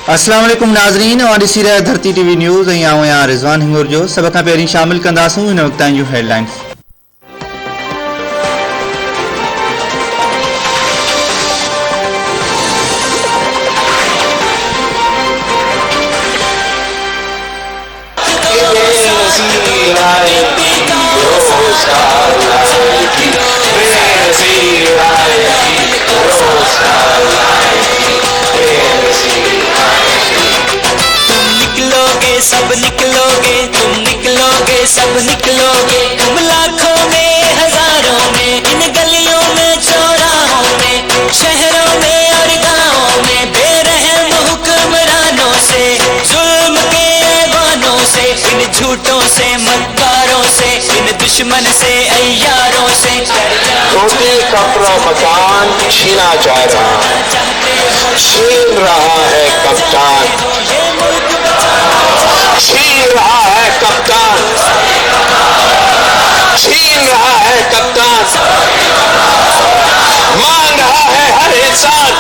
अस्सलाम वालेकुम नाज़रीन और इसी रहे धरती टीवी न्यूज़ आऊँ यहाँ रिजवान हिंगुर जो सब खां पहिरीं शामिल कंदासूं इन वक़्त जूं हेडलाइंस। सब निकलोगे, तुम निकलोगे, सब निकलोगे। तुम लाखों में हजारों में, इन गलियों में चौराहों में, शहरों में और गाँवों में, बेरहम हुक्मरानों से, जुल्म के ऐवानों से, इन झूठों से, मक्कारों से, इन दुश्मन से, अय्यारों से। रोटी कपड़ा मकान छीना जा रहा, छीन रहा है कप्तान, छीन रहा है कप्तान, छीन रहा है कप्तान, मांग रहा है हर इंसान,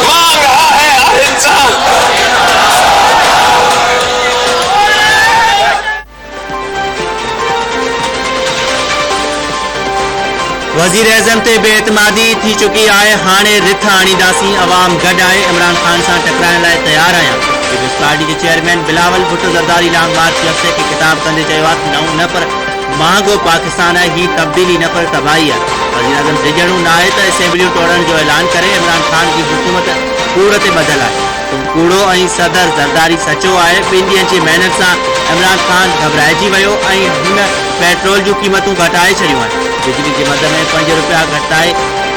मांग रहा है हर इंसान। वज़ीर आज़म ते बेएतमादी थी चुकी है, हाणे रिथ आणींदासीं, अवाम गॾु आहे, इमरान ख़ान सां टकराइण लाइ तयारु आहियां। पीपल्स पार्टी के चेयरमैन बिलावल भुट्टो ज़रदारी लॉन्ग मार्च के हफ़्ते के खिताब कंदे चयो आहे, नओं न पर महांगो पाकिस्तान है, ही तब्दीली न पर तबाही है। वज़ीर आज़म टिजणू न आहे त असेंबलियूं तोड़ण जो ऐलान करे, इमरान ख़ान की हुकूमत कूड़ ते ॿधल आहे। कूड़ो ऐं सदर ज़रदारी सचो आहे। 2 ॾींहंनि जी महिनत सां इमरान ख़ान घबराइजी वियो ऐं हुन पेट्रोल जूं क़ीमतूं घटाए छॾियूं आहिनि। बिजली जे मद में 5 रुपया घटाए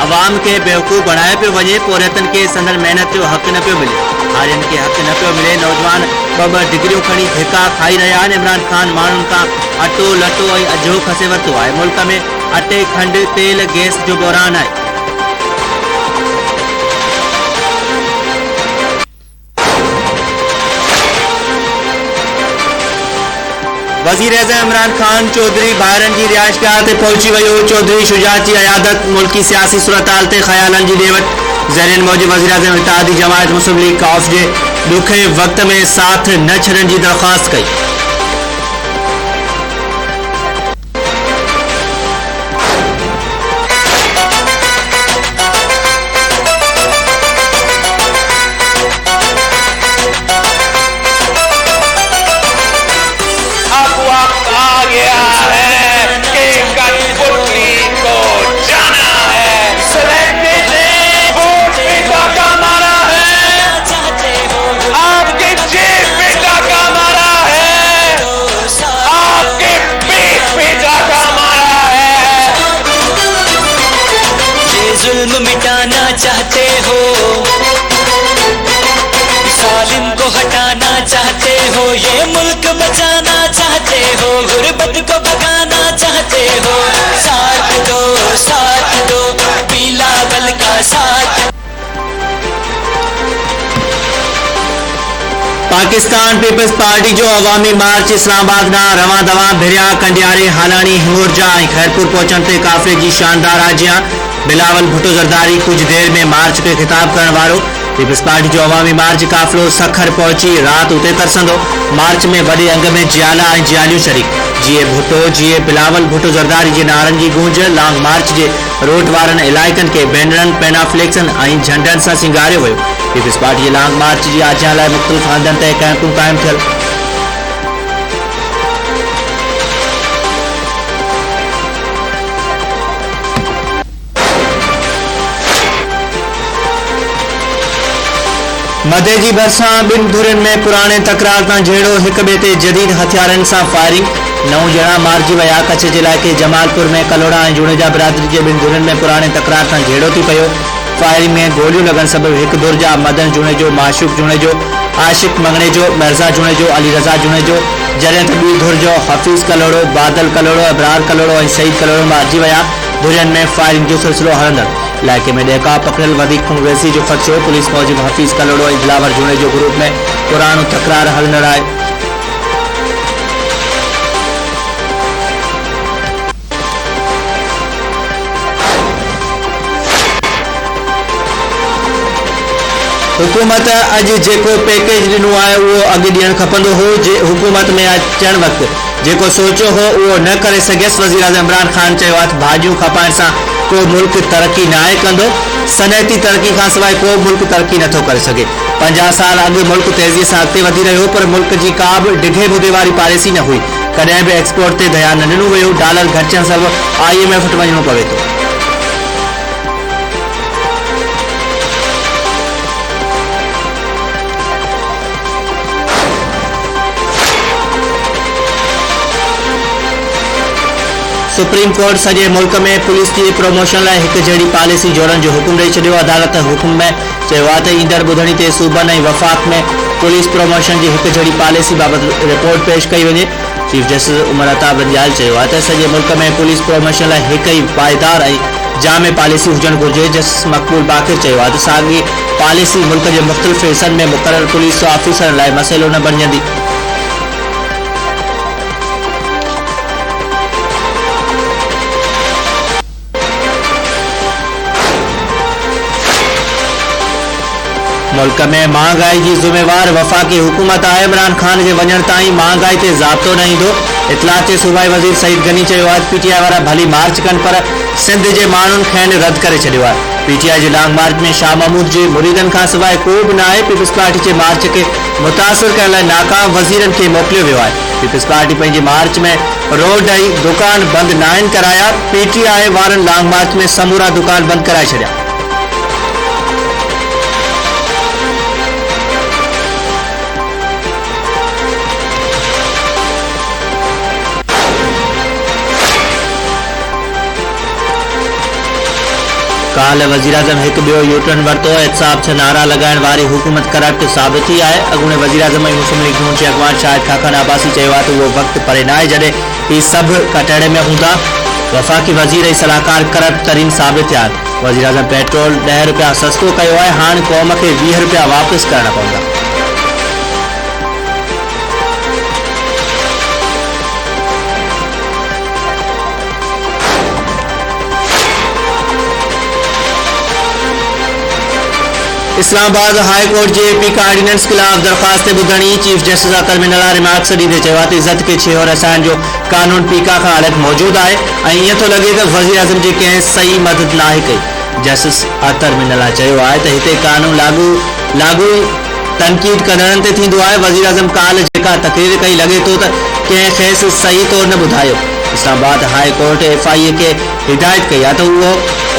अवाम के बेवकूफ़ बणाए पियो वञे, पोरियतनि खे संदन महिनत जो हक़ न पियो मिले, हारियुनि खे हक़ न पियो मिले। नौजवान ॿ डिग्रियूं खणी धिका खाई रहिया आहिनि। इमरान ख़ान माण्हुनि खां अटो लटो ऐं अझो खसे वरितो आहे। मुल्क में अटे खंड तेल गैस जो बहिरान आहे। वज़ीर आज़म इमरान ख़ान चौधरी ॿाहिरनि जी रिहाइशगाह ते पहुची वियो। चौधरी शुजात जी अयादत मुल्की सियासी सूरत-हाल ते ख़यालनि जी ॾेवट ज़रीन मौजूद वज़ीर आज़म इत्तेहादी जमायत मुस्लिम लीग काफ जे ॾुखे वक़्त में साथ न छॾण जी दरख़्वास्त कई। जुल्म मिटाना चाहते हो, जालिम को हटाना चाहते हो, ये मुल्क बचाना चाहते हो, गुर्बत को भगाना चाहते हो, साथ दो बिलावल का साथ। पाकिस्तान पीपल्स पार्टी जो अवामी मार्च इस्लामाबाद ना रवां दवा भिरिया कंडियारे हालानी हिंगुरजा ऐं खैरपुर पहुचण ते काफ़िले जी शानदार आजियां। बिलावल भुट्टो ज़रदारी कुछ देर में मार्च के खिताब करण वारो। पीपल्स पार्टी जो अवामी मार्च काफ़िलो सखर पहुची रात उते तरसंदो। मार्च में वॾे अंग में जियाला ऐं जियालियूं शरीक। जीए भुट्टो जीए बिलावल भुट्टो ज़रदारी जे नारनि जी गूंज। लॉन्ग मार्च जे रोड वारनि इलाइक़नि खे बैनरनि पेनाफ्लेक्सनि ऐं झंडनि सां सिंगारियो वियो। पीपल्स पार्टी जे लॉन्ग मार्च जी आजियां लाइ मुख़्तलिफ़ हंधनि ते कैंपूं क़ाइमु थियल। मदे जी भरिसां 2 धुरियुनि में पुराणे तकरार तां झेड़ो, हिक ॿिए ते जदीद हथियारनि सां फायरिंग। 9 ॼणा मारिजी विया। कच्छ जे इलाइक़े जमालपुर में कलोड़ा ऐं जुणेजा बिरादरी जे 2 धुरियुनि में पुराणे तकरार तां झेड़ो थी पियो। फायरिंग में गोलियूं लॻण सबबि हिक धुर जा मदन जुणेजो, माशूक जुणेजो, आशिक मंगणेजो, मिर्ज़ा जुणेजो, अली रज़ा जुणेजो, जॾहिं त ॿी धुर जो हफ़ीज़ कलोड़ो, बादल कलोड़ो, अबरार कलोड़ो ऐं सईद कलोड़ो मारिजी विया। धुरियुनि में फायरिंग जो सिलसिलो हलंदड़। इलाइक़े में ॾेका पकड़ियल, वधीक खूनरेज़ी जो ख़दशो। पुलिस मौजिब हफ़ीज़ कलोड़ो ऐं दिलावर जुणेजो ग्रुप में पुराणो तकरार हलंदड़ आहे। हुकूमत अॼु जेको पैकेज ॾिनो आहे उहो अॻु ॾियणु खपंदो हो। हुकूमत में अचण वक़्तु जेको सोचियो हो उहो न करे सघियसि। वज़ीर आज़म इमरान ख़ान चयो आहे भाॼियूं खपाइण सां को मुल्क तरक़ी नाहे कंदो। सनअती तरक़ी खां सवाइ को मुल्क तरक़ी नथो करे सघे। 50 साल अॻु मुल्क तेज़ीअ सां अॻिते वधी रहियो, पर मुल्क जी का बि डिघे मुदे वारी पॉलिसी न हुई। कॾहिं बि एक्सपोर्ट ते ध्यानु न ॾिनो वियो। डॉलर घटिजण सबबि IMF वटि वञिणो पवे थो। सुप्रीम कोर्ट सॼे मुल्क में पुलिस जी प्रमोशन लाइ हिकु जहिड़ी पॉलिसी जोड़ण जो हुकुम ॾेई छॾियो। अदालत हुकुम में चयो आहे त ईंदड़ ॿुधणी ते सूबनि ऐं वफ़ाक़ में पुलिस प्रमोशन जी हिकु जहिड़ी पॉलिसी बाबति रिपोर्ट पेश कई वञे। चीफ जस्टिस उमर अता बंजाल चयो आहे त सॼे मुल्क में पुलिस प्रमोशन लाइ हिकु ई पाइदार ऐं जामे पॉलिसी हुजणु घुरिजे। जस्टिस मक़बूल बाक़िर चयो आहे त साॻी पॉलिसी मुल्क जे मुख़्तलिफ़ हिसनि में मुक़ररु पुलिस ऑफिसरनि लाइ मसइलो न बणिजंदी। मुल्क में महांगाई की ज़िम्मेवार वफ़ाक़ी हुकूमत आहे। इमरान ख़ान के वञण ताईं महांगाई ते ज़ाब्तो न ईंदो। इतलाह ते सूबाई वज़ीर सईद गनी चयो आहे PTI वारा भली मार्च कनि पर सिंध जे माण्हुनि खेनि रद्द करे छॾियो आहे। PTI जे लॉन्ग मार्च में शाह महमूद जे मुरीदनि खां सवाइ को बि न आहे। पीपल्स पार्टी जे मार्च खे मुतासिर करण लाइ नाकाम वज़ीरनि खे मोकिलियो वियो आहे। पीपल्स पार्टी पंहिंजे मार्च में रोड ऐं दुकान बंदि न आहिनि कराया। PTI वारनि लॉन्ग मार्च में समूरा दुकान बंदि कराए छॾिया। काल वज़ीर आज़म हिकु ॿियो यूटर्न वरितो। एहतसाब छह नारा लॻाइण वारी हुकूमत करप्ट साबित थी आहे। अॻूणे वज़ीर आज़म ऐं मुस्लिम लीग नून जे अॻवान शाहिद खान अब्बासी चयो आहे त उहो वक़्तु परे न आहे जॾहिं ही सभु कटहरे में हूंदा। वफ़ाक़ी वज़ीर ऐं सलाहकार करप्ट तरीन साबित थिया आहिनि। वज़ीर आज़म पेट्रोल 10 रुपया सस्तो कयो आहे। हाणे क़ौम खे 20 रुपया वापसि करणा पवंदा। Islamabad high court J P का ऑर्डिनेंस खिलाफ दरख्वास्त ते ॿुधणी। चीफ जस्टिस अतर मिनला रिमार्क्स ॾींदे चयो आहे त इज़त खे छेड़ो रसाइण जो कानून पीका खां अलॻि मौजूदु आहे ऐं ईअं थो लॻे त वज़ीर आज़म जी कंहिं सही मदद नाहे कई। जस्टिस अतर मिनला चयो आहे त हिते कानून लागू तनक़ीद कंदड़नि ते थींदो आहे। वज़ीर आज़म काल जेका तक़रीर कई लॻे थो त कंहिं खेसि सही तौरु न ॿुधायो। इस्लामाबाद हाई कोर्ट FIA खे हिदायत कई आहे त उहो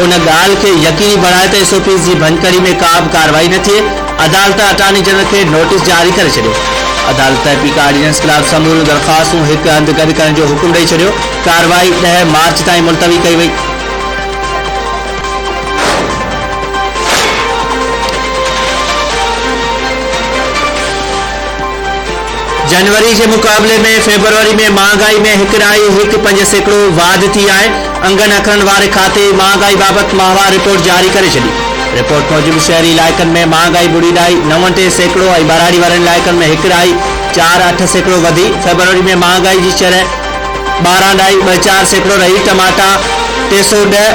उन ॻाल्हि खे यकीनी बणाए त SOPs जी भंजकड़ी में का बि कार्रवाई न थिए। अदालत अटॉर्नी जनरल खे नोटिस जारी करे छॾियो। अदालत पी का ऑर्डिनेंस खिलाफ समूरियूं दरख़्वास्तूं हिकु हंधि गॾु करण जो हुकुम ॾेई छॾियो। कार्रवाई 10 मार्च ताईं मुलतवी कई वई। जनवरी के मुकाबले में फरवरी में महंगाई में 1.5% वाध थी है। अंगन अखरन वारे खाते महंगाई बाबत माहवार रिपोर्ट जारी करे छड़ी। रिपोर्ट मूजिब शहरी इलाक़न में महंगाई 0.90% और बराड़ी वाले इलाक़न में 1.48% वधी। फरवरी में महंगाई की शरह 12.24% रही। टमाटा 310,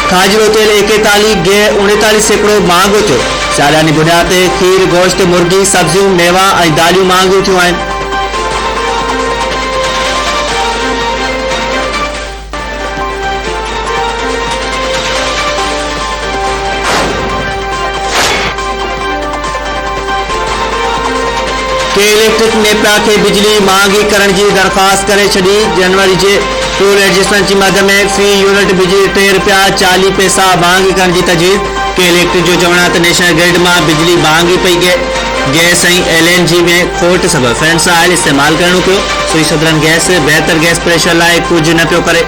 खाजरो तेल 41, गे 39% महंगो थियो। सालानी बुनियाद ते खीर, गोश्त, मुर्गी, सब्जियों, मेवा और दालियों महंगियूं थियूं आहिनि। के इलेक्ट्रिक नेपरा के बिजली महंगी करण की दरख्वास्त करे छड़ी। जनवरी के टूल एडजस्टमेंट की मद में फी यूनिट बिजली 3 रुपया 40 पैसा महंगी करण की तजवीज़। के इलेक्ट्रिक जो चवण है नेशनल ग्रिड में बिजली महंगी पई गैस LNG में खोट सबब फ्रेंड्स ऑयल इस्तेमाल करणो पियो। सुई सदरन गैस बेहतर गैस प्रेशर लाइ कुछ न पियो करे।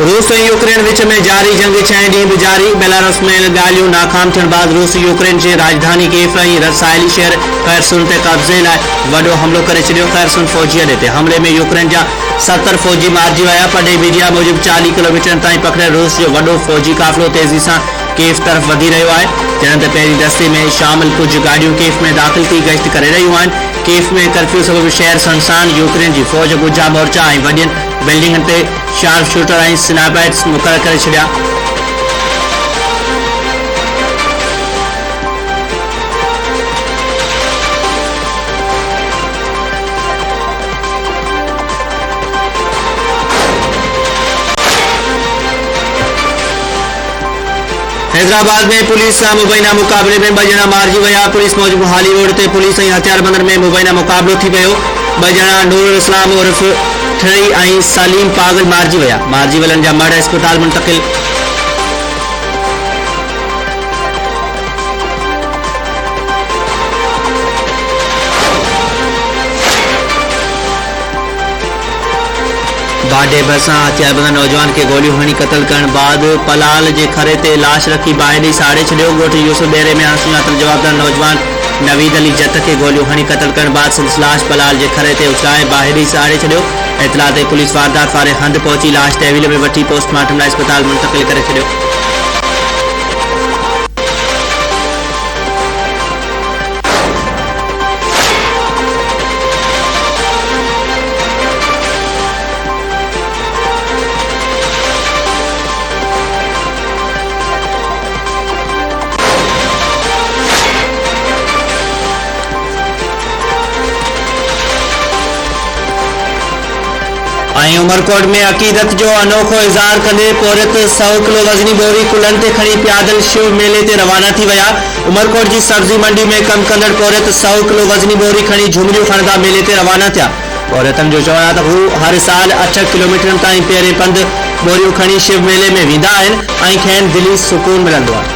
रूस और यूक्रेन विच में जारी जंग 6 ॾींहं भी जारी। बेलारूस में गालियों नाकाम थियण बाद रूस यूक्रेन के राजधानी कीव ऐं रसायली शहर खैरसून ते कब्जे लाइ वॾो हमलो करे छॾियो। खैरसून फौजी अॾे ते हमले में यूक्रेन जा 70 फौजी मारिजी विया। पढ़े मीडिया मूजिब 40 किलोमीटर ताईं पकड़ियल रूस जो वॾो फौजी काफ़िलो तेज़ी सां कीव तरफ़ वधी रहियो आहे। जॾहिं त पहिरीं दस्ते में शामिल कुछ गाड़ियूं कीव में दाख़िल थी गश्त करे रहियूं आहिनि। कीफ में कर्फ्यू सबब शहर सुनसान। यूक्रेन की फौज गुजा मोर्चा ऐं वॾियुनि बिल्डिंगनि ते शार्प शूटर ऐं स्नाइपर्स मुक़ररु करे छॾिया। हैदराबाद में पुलिस सां मुबैना मुक़ाबले में 2 ॼणा मारिजी विया। पुलिस मूजिबि हाली रोड ते पुलिस ऐं हथियारबंदनि में मुबैना मुक़ाबलो थी वियो। 2 ॼणा नूरुल इस्लाम उर्फ ठड़ी ऐं सलीम पागल मारिजी विया। मारिजी वियलनि जा मर्द अस्पताल मुंतक़िल। बाडे भरिसां हथियारबंद नौजवान के गोलियूं हणी क़तल करण बाद पलाल जे खरे ते लाश रखी ॿाहिरि ई साड़े छॾियो। ॻोठ यूसुफ डेरे में अणसुञातल जवाबदार नौजवान नवीद अली जत के गोलियूं हणी क़तल करण बाद संदसि लाश पलाल जे खरे ते उछलाए ॿाहिरि ई साड़े छॾियो। इतला ते पुलिस वारदात वारे हंधि पहुची लाश तहवील में वठी पोस्टमार्टम लाइ अस्पताल मुंतक़िल करे छॾियो। उमरकोट में अकीदत जो अनोखो इज़हार कंदे पौरत 100 किलो वज़नी बोरी कुलन ते खणी प्यादल शिव मेले ते रवाना थी विया। उमरकोट की सब्जी मंडी में कम कंदड़ पौरत 100 किलो वज़नी बोरी खणी झुमरियूं खणंदा मेले ते रवाना थिया। पौरतन जो चवण आहे त हू हर साल 8 किलोमीटर ताईं पहिरें पंधु बोरियूं खणी शिव मेले में वेंदा आहिनि ऐं खेनि दिली सुकून मिलंदो आहे।